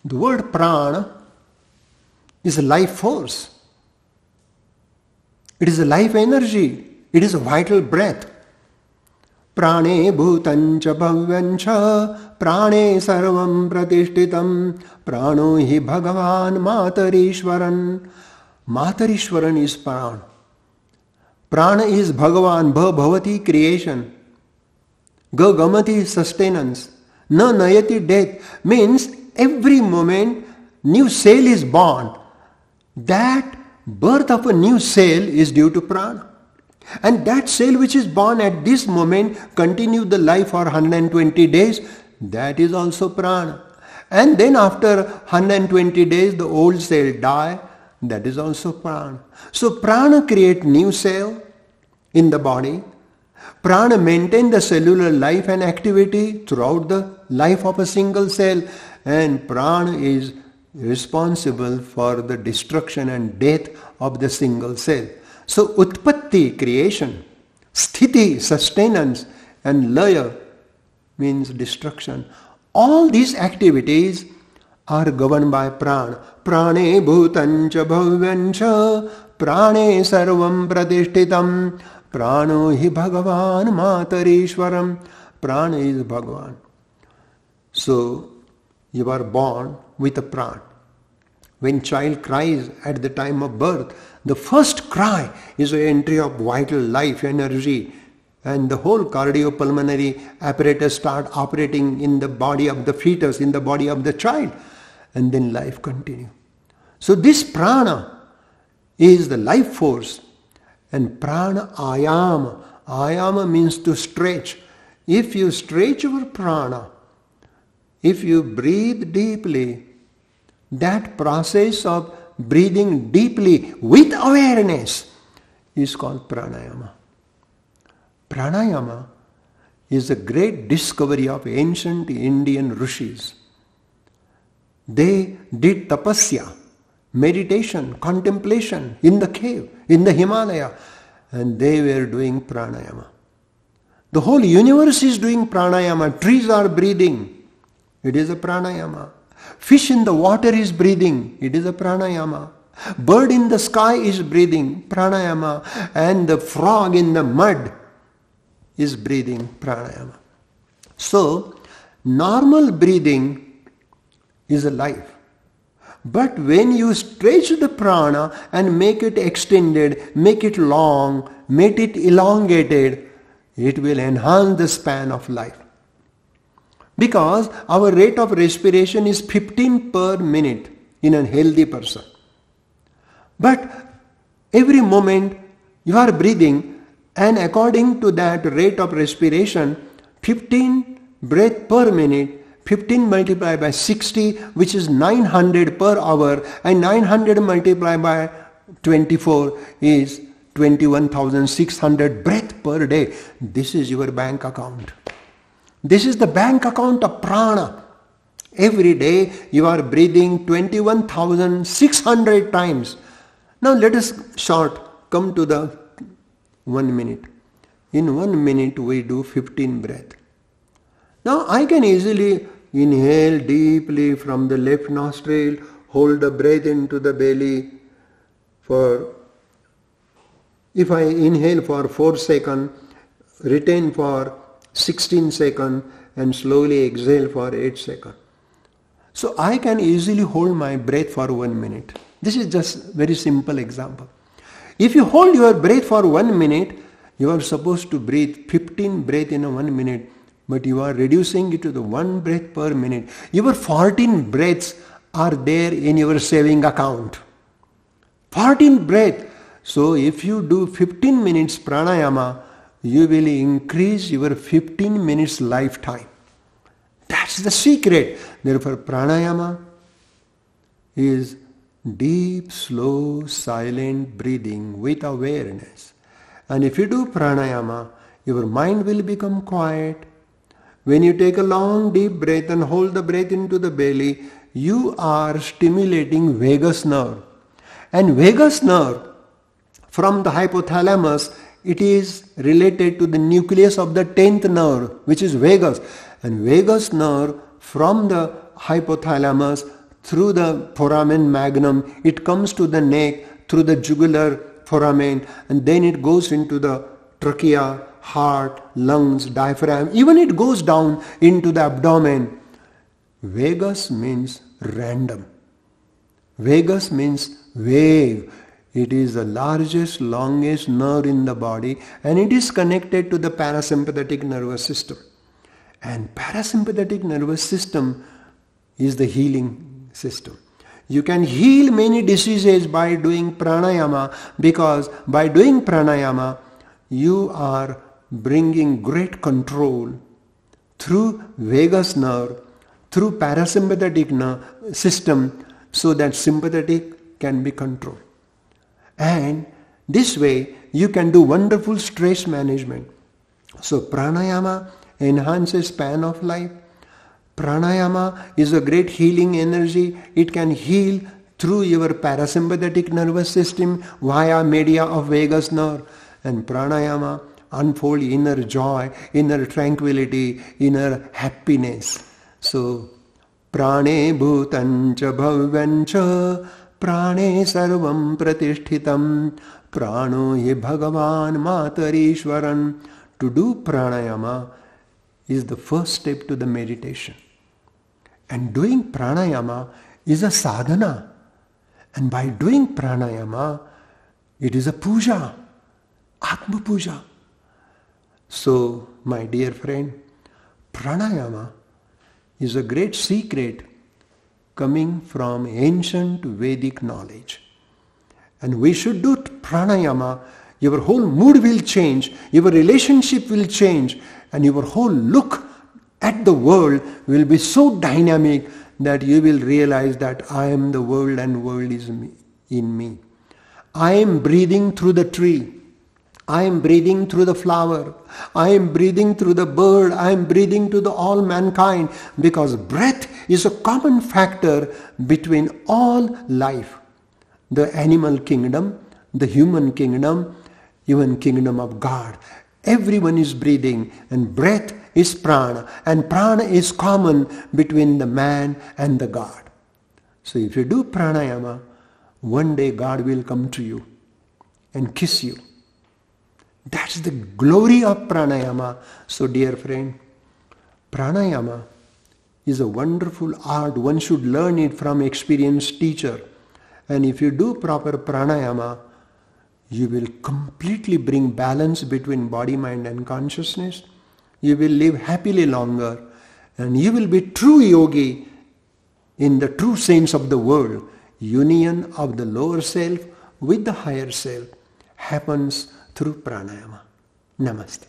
The word prana is a life force. It is a life energy. It is a vital breath. Prane bhutancha bhavyancha prane sarvam pratishtitam prano hi bhagavan matarishwaran. Matarishwaran is prana. Prana is Bhagavan, bhavati creation. Gamati sustenance. Na nayati death. Means every moment new cell is born. That birth of a new cell is due to prana. And that cell which is born at this moment continue the life for 120 days. That is also prana. And then after 120 days the old cell die. That is also prana. So prana create new cell in the body. Prana maintain the cellular life and activity throughout the life of a single cell. And prana is responsible for the destruction and death of the single cell. So utpatti, creation, sthiti, sustenance, and laya means destruction. All these activities are governed by prana. Prane bhutancha bhavyancha prane sarvam pratishtitam prano hi bhagavan matarishwaram. Prana is Bhagavan. So you are born with a prana. When child cries at the time of birth, the first cry is an entry of vital life energy, and the whole cardiopulmonary apparatus start operating in the body of the fetus, in the body of the child, and then life continues. So this prana is the life force, and prana ayama. Ayama means to stretch. If you stretch your prana, if you breathe deeply, that process of breathing deeply with awareness is called pranayama. Pranayama is a great discovery of ancient Indian rishis. They did tapasya, meditation, contemplation in the cave, in the Himalaya, and they were doing pranayama. The whole universe is doing pranayama. Trees are breathing. It is a pranayama. Fish in the water is breathing. It is a pranayama. Bird in the sky is breathing. Pranayama. And the frog in the mud is breathing. Pranayama. So, normal breathing is a life. But when you stretch the prana and make it extended, make it long, make it elongated, it will enhance the span of life. Because our rate of respiration is 15 per minute in a healthy person. But every moment you are breathing, and according to that rate of respiration, 15 breath per minute, 15 multiplied by 60, which is 900 per hour, and 900 multiplied by 24 is 21,600 breath per day. This is your bank account. This is the bank account of prana. Every day you are breathing 21,600 times. Now let us come to the 1 minute. In 1 minute we do 15 breath. Now I can easily inhale deeply from the left nostril, hold the breath into the belly if I inhale for 4 seconds, retain for 16 seconds, and slowly exhale for 8 seconds. So I can easily hold my breath for 1 minute. This is just very simple example. If you hold your breath for 1 minute, you are supposed to breathe 15 breaths in a 1 minute, but you are reducing it to the 1 breath per minute. Your 14 breaths are there in your saving account. 14 breaths. So if you do 15 minutes pranayama, you will increase your 15 minutes lifetime. That's the secret. Therefore, pranayama is deep, slow, silent breathing with awareness. And if you do pranayama, your mind will become quiet. When you take a long, deep breath and hold the breath into the belly, you are stimulating vagus nerve. And vagus nerve, from the hypothalamus, it is related to the nucleus of the 10th nerve, which is vagus. And vagus nerve from the hypothalamus through the foramen magnum, it comes to the neck, through the jugular foramen, and then it goes into the trachea, heart, lungs, diaphragm, even it goes down into the abdomen. Vagus means random. Vagus means wave. It is the largest, longest nerve in the body, and it is connected to the parasympathetic nervous system. And parasympathetic nervous system is the healing system. You can heal many diseases by doing pranayama, because by doing pranayama, you are bringing great control through vagus nerve, through parasympathetic nerve system, so that sympathetic can be controlled. And this way you can do wonderful stress management. So pranayama enhances span of life. Pranayama is a great healing energy. It can heal through your parasympathetic nervous system via media of vagus nerve. And pranayama unfold inner joy, inner tranquility, inner happiness. So prane bhutancha bhavyancha prane sarvam pratishthitam prano hi bhagavan matarishwaran. To do pranayama is the first step to the meditation. And doing pranayama is a sadhana. And by doing pranayama, it is a puja, Atma puja. So, my dear friend, pranayama is a great secret coming from ancient Vedic knowledge. And we should do pranayama. Your whole mood will change, your relationship will change, and your whole look at the world will be so dynamic that you will realize that I am the world and world is in me. I am breathing through the tree. I am breathing through the flower. I am breathing through the bird. I am breathing to the all mankind, because breath is a common factor between all life. The animal kingdom, the human kingdom, even kingdom of God. Everyone is breathing, and breath is prana, and prana is common between the man and the God. So if you do pranayama, one day God will come to you and kiss you. That's the glory of pranayama. So dear friend, pranayama is a wonderful art. One should learn it from experienced teacher. And if you do proper pranayama, you will completely bring balance between body, mind and consciousness. You will live happily longer, and you will be true yogi in the true sense of the word. Union of the lower self with the higher self happens through pranayama. Namaste.